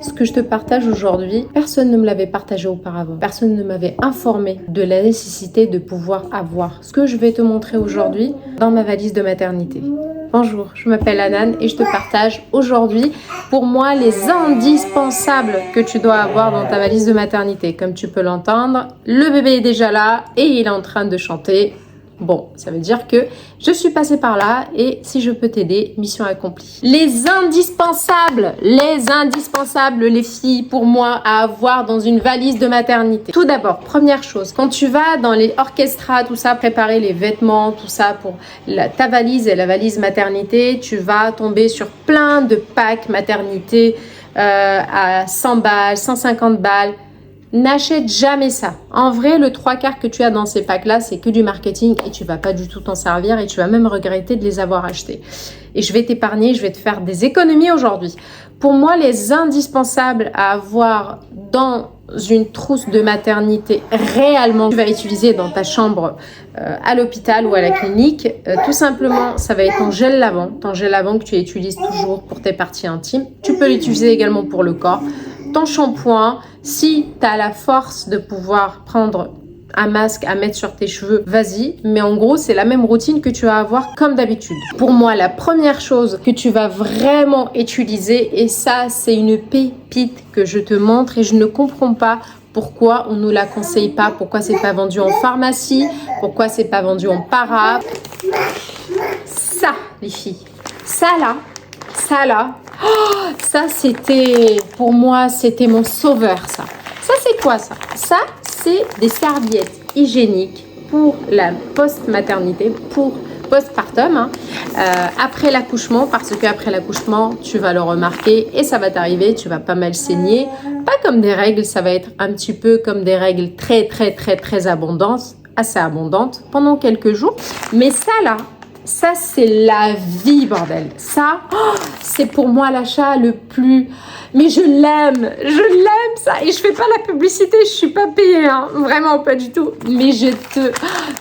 Ce que je te partage aujourd'hui, personne ne me l'avait partagé auparavant. Personne ne m'avait informé de la nécessité de pouvoir avoir ce que je vais te montrer aujourd'hui dans ma valise de maternité. Bonjour, je m'appelle Anan et je te partage aujourd'hui pour moi les indispensables que tu dois avoir dans ta valise de maternité. Comme tu peux l'entendre, le bébé est déjà là et il est en train de chanter. Bon, ça veut dire que je suis passée par là et si je peux t'aider, mission accomplie. Les indispensables, les filles, pour moi, à avoir dans une valise de maternité. Tout d'abord, première chose, quand tu vas dans les orchestras, tout ça, préparer les vêtements, tout ça pour ta valise et la valise maternité, tu vas tomber sur plein de packs maternité à 100 balles, 150 balles. N'achète jamais ça. En vrai, le 3/4 que tu as dans ces packs-là, c'est que du marketing et tu vas pas du tout t'en servir et tu vas même regretter de les avoir achetés. Et je vais t'épargner, je vais te faire des économies aujourd'hui. Pour moi, les indispensables à avoir dans une trousse de maternité réellement, tu vas utiliser dans ta chambre à l'hôpital ou à la clinique, tout simplement, ça va être ton gel lavant que tu utilises toujours pour tes parties intimes. Tu peux l'utiliser également pour le corps. Ton shampoing, si tu as la force de pouvoir prendre un masque à mettre sur tes cheveux, vas-y. Mais en gros, c'est la même routine que tu vas avoir comme d'habitude. Pour moi, la première chose que tu vas vraiment utiliser, et ça, c'est une pépite que je te montre et je ne comprends pas pourquoi on ne nous la conseille pas, pourquoi c'est pas vendu en pharmacie, pourquoi c'est pas vendu en para. Ça, les filles, ça là, oh, ça c'était, pour moi, c'était mon sauveur, ça. Ça, c'est quoi ça? Ça, c'est des serviettes hygiéniques pour la post-maternité, pour postpartum, hein, après l'accouchement, parce qu'après l'accouchement, tu vas le remarquer et ça va t'arriver, tu vas pas mal saigner. Pas comme des règles, ça va être un petit peu comme des règles très abondantes, assez abondantes pendant quelques jours. Mais ça là, ça, c'est la vie, bordel. Ça, oh, c'est pour moi l'achat le plus... Mais je l'aime ça. Et je fais pas la publicité, je suis pas payée, hein. Vraiment pas du tout. Mais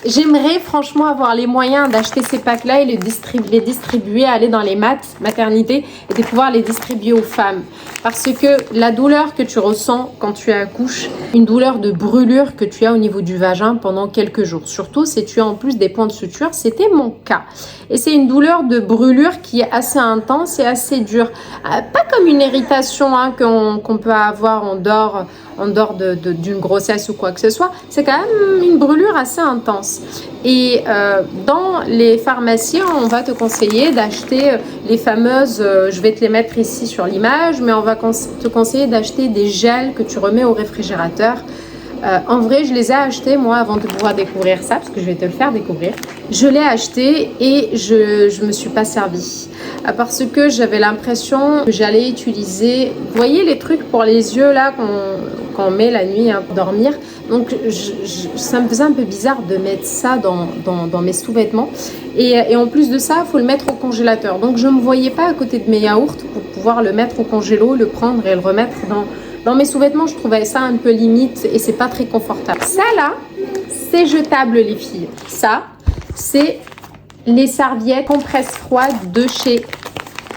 j'aimerais franchement avoir les moyens d'acheter ces packs-là et les distribuer, aller dans les maternités et de pouvoir les distribuer aux femmes. Parce que la douleur que tu ressens quand tu accouches, une douleur de brûlure que tu as au niveau du vagin pendant quelques jours. Surtout si tu as en plus des points de suture, c'était mon cas. Et c'est une douleur de brûlure qui est assez intense et assez dure. Pas comme une irritation hein, qu'on peut avoir en dehors d'une grossesse ou quoi que ce soit. C'est quand même une brûlure assez intense. Et dans les pharmacies, on va te conseiller d'acheter les fameuses, je vais te les mettre ici sur l'image, mais on va te conseiller d'acheter des gels que tu remets au réfrigérateur. En vrai, je les ai achetés moi avant de pouvoir découvrir ça, parce que je vais te le faire découvrir. Je l'ai acheté et je me suis pas servie parce que j'avais l'impression que j'allais utiliser, vous voyez les trucs pour les yeux là qu'on met la nuit hein, pour dormir. Donc ça me faisait un peu bizarre de mettre ça dans mes sous-vêtements. Et en plus de ça, il faut le mettre au congélateur. Donc je me voyais pas à côté de mes yaourts pour pouvoir le mettre au congélo, le prendre et le remettre dans mes sous-vêtements. Je trouvais ça un peu limite et c'est pas très confortable. Ça là, c'est jetable les filles. Ça, c'est les serviettes compresses froides de chez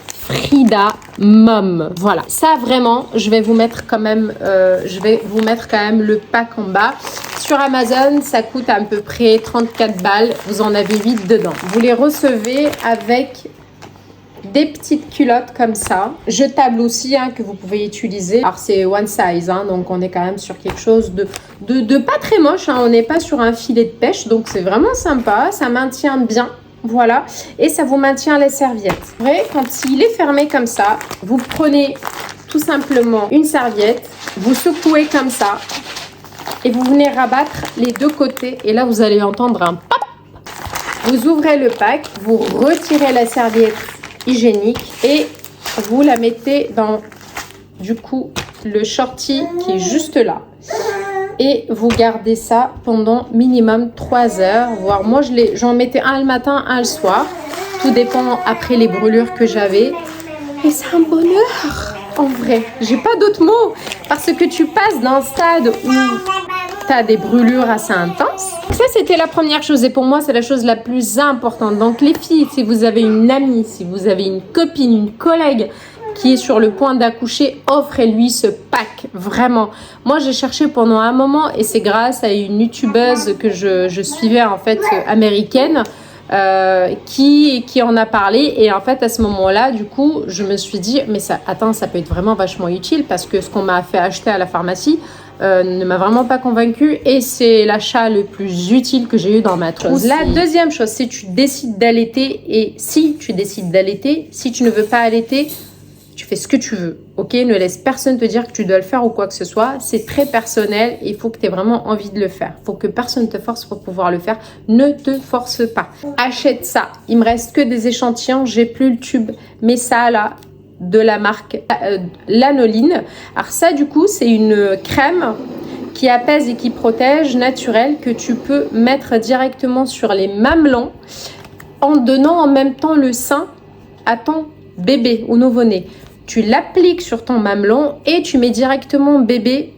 Frida Mom. Voilà. Ça vraiment, je vais vous mettre quand même le pack en bas. Sur Amazon, ça coûte à peu près 34 balles. Vous en avez 8 dedans. Vous les recevez avec des petites culottes comme ça, jetables aussi hein, que vous pouvez utiliser. Alors c'est one size, hein, donc on est quand même sur quelque chose de pas très moche, hein. On n'est pas sur un filet de pêche, donc c'est vraiment sympa, ça maintient bien, voilà, et ça vous maintient les serviettes. Après, quand il est fermé comme ça, vous prenez tout simplement une serviette, vous secouez comme ça, et vous venez rabattre les deux côtés, et là vous allez entendre un pop. Vous ouvrez le pack, vous retirez la serviette hygiénique et vous la mettez dans du coup le shorty qui est juste là et vous gardez ça pendant minimum 3 heures, voire moi j'en mettais un le matin, un le soir, tout dépend après les brûlures que j'avais et c'est un bonheur en vrai, j'ai pas d'autres mots parce que tu passes d'un stade où tu as des brûlures assez intenses. Ça, c'était la première chose et pour moi, c'est la chose la plus importante. Donc, les filles, si vous avez une amie, si vous avez une copine, une collègue qui est sur le point d'accoucher, offrez-lui ce pack, vraiment. Moi, j'ai cherché pendant un moment et c'est grâce à une youtubeuse que je suivais en fait américaine qui en a parlé. Et en fait, à ce moment-là, du coup, je me suis dit, mais ça, attends, ça peut être vraiment vachement utile parce que ce qu'on m'a fait acheter à la pharmacie ne m'a vraiment pas convaincue et c'est l'achat le plus utile que j'ai eu dans ma trousse. La deuxième chose, si tu décides d'allaiter et si tu décides d'allaiter, si tu ne veux pas allaiter, tu fais ce que tu veux, ok? Ne laisse personne te dire que tu dois le faire ou quoi que ce soit. C'est très personnel et il faut que tu aies vraiment envie de le faire. Il faut que personne te force pour pouvoir le faire. Ne te force pas. Achète ça. Il me reste que des échantillons. J'ai plus le tube. Mais ça, là, de la marque Lanoline. Alors ça, du coup, c'est une crème qui apaise et qui protège, naturelle, que tu peux mettre directement sur les mamelons en donnant en même temps le sein à ton bébé ou nouveau-né. Tu l'appliques sur ton mamelon et tu mets directement bébé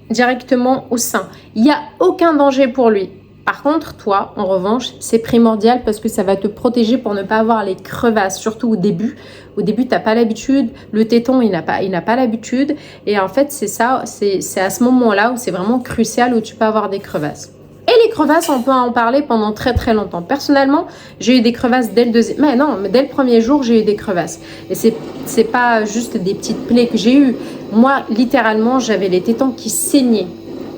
directement au sein. Il n'y a aucun danger pour lui. Par contre, toi, en revanche, c'est primordial parce que ça va te protéger pour ne pas avoir les crevasses, surtout au début. Au début, tu n'as pas l'habitude. Le téton, il n'a pas l'habitude. Et en fait, c'est ça, c'est à ce moment-là où c'est vraiment crucial, où tu peux avoir des crevasses. Et les crevasses, on peut en parler pendant très très longtemps. Personnellement, j'ai eu des crevasses dès le premier jour, j'ai eu des crevasses. Et c'est pas juste des petites plaies que j'ai eues. Moi, littéralement, j'avais les tétons qui saignaient.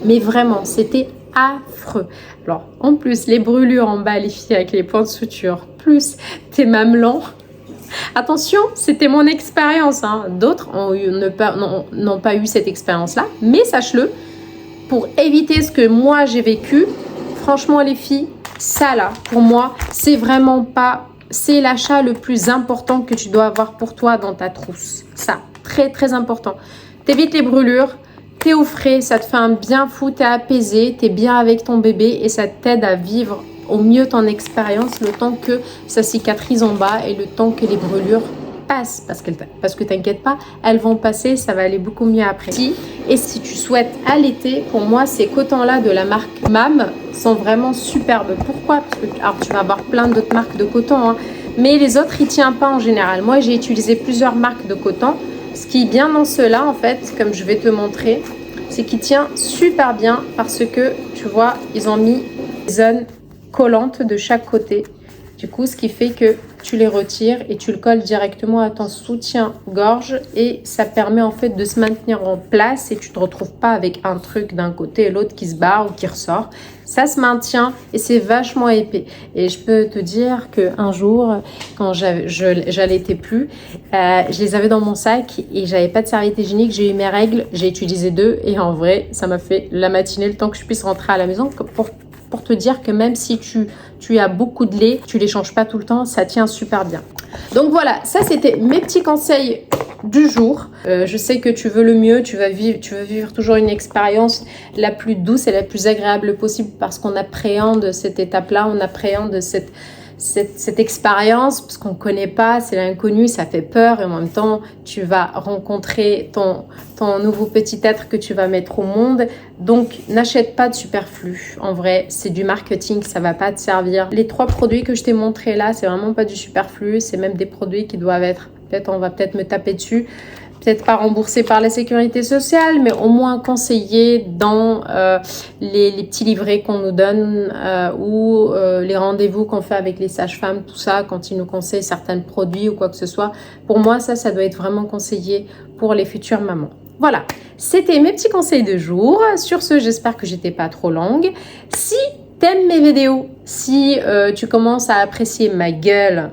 Mais vraiment, c'était affreux. Alors, en plus, les brûlures en bas, les filles, avec les points de suture, plus tes mamelons. Attention, c'était mon expérience. D'autres n'ont pas eu cette expérience-là. Mais sache-le, pour éviter ce que moi j'ai vécu, franchement les filles, ça là, pour moi, c'est vraiment pas... C'est l'achat le plus important que tu dois avoir pour toi dans ta trousse. Ça, très très important. T'évites les brûlures, t'es au frais, ça te fait un bien fou, t'es apaisé, t'es bien avec ton bébé et ça t'aide à vivre au mieux ton expérience le temps que ça cicatrise en bas et le temps que les brûlures passent. Parce que t'inquiète pas, elles vont passer, ça va aller beaucoup mieux après. Et si tu souhaites allaiter, pour moi, ces cotons-là de la marque MAM sont vraiment superbes. Pourquoi? Parce que alors, tu vas avoir plein d'autres marques de coton, mais les autres, ils tiennent pas en général. Moi, j'ai utilisé plusieurs marques de coton. Ce qui est bien dans ceux-là, en fait, comme je vais te montrer, c'est qu'il tient super bien parce que, tu vois, ils ont mis des zones collantes de chaque côté. Du coup, ce qui fait que tu les retires et tu le colles directement à ton soutien-gorge et ça permet en fait de se maintenir en place et tu ne te retrouves pas avec un truc d'un côté et l'autre qui se barre ou qui ressort. Ça se maintient et c'est vachement épais. Et je peux te dire qu'un jour, quand j'allaitais plus, je les avais dans mon sac et j'avais pas de serviette hygiénique. J'ai eu mes règles, j'ai utilisé 2 et en vrai, ça m'a fait la matinée le temps que je puisse rentrer à la maison pour te dire que même si tu as beaucoup de lait, tu les changes pas tout le temps, ça tient super bien. Donc voilà, ça c'était mes petits conseils du jour. Je sais que tu veux le mieux, tu veux vivre toujours une expérience la plus douce et la plus agréable possible parce qu'on appréhende cette étape-là, on appréhende cette expérience parce qu'on ne connaît pas, c'est l'inconnu, ça fait peur et en même temps tu vas rencontrer ton nouveau petit être que tu vas mettre au monde. Donc n'achète pas de superflu, en vrai c'est du marketing, ça va pas te servir. Les 3 produits que je t'ai montrés là, c'est vraiment pas du superflu, c'est même des produits qui doivent être, on va peut-être me taper dessus, peut-être pas remboursé par la sécurité sociale, mais au moins conseillé dans les petits livrets qu'on nous donne ou les rendez-vous qu'on fait avec les sages-femmes, tout ça, quand ils nous conseillent certains produits ou quoi que ce soit. Pour moi, ça doit être vraiment conseillé pour les futures mamans. Voilà, c'était mes petits conseils de jour. Sur ce, j'espère que j'étais pas trop longue. Si t'aimes mes vidéos, si tu commences à apprécier ma gueule,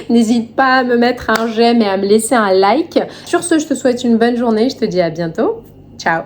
n'hésite pas à me mettre un j'aime et à me laisser un like. Sur ce, je te souhaite une bonne journée. Je te dis à bientôt. Ciao!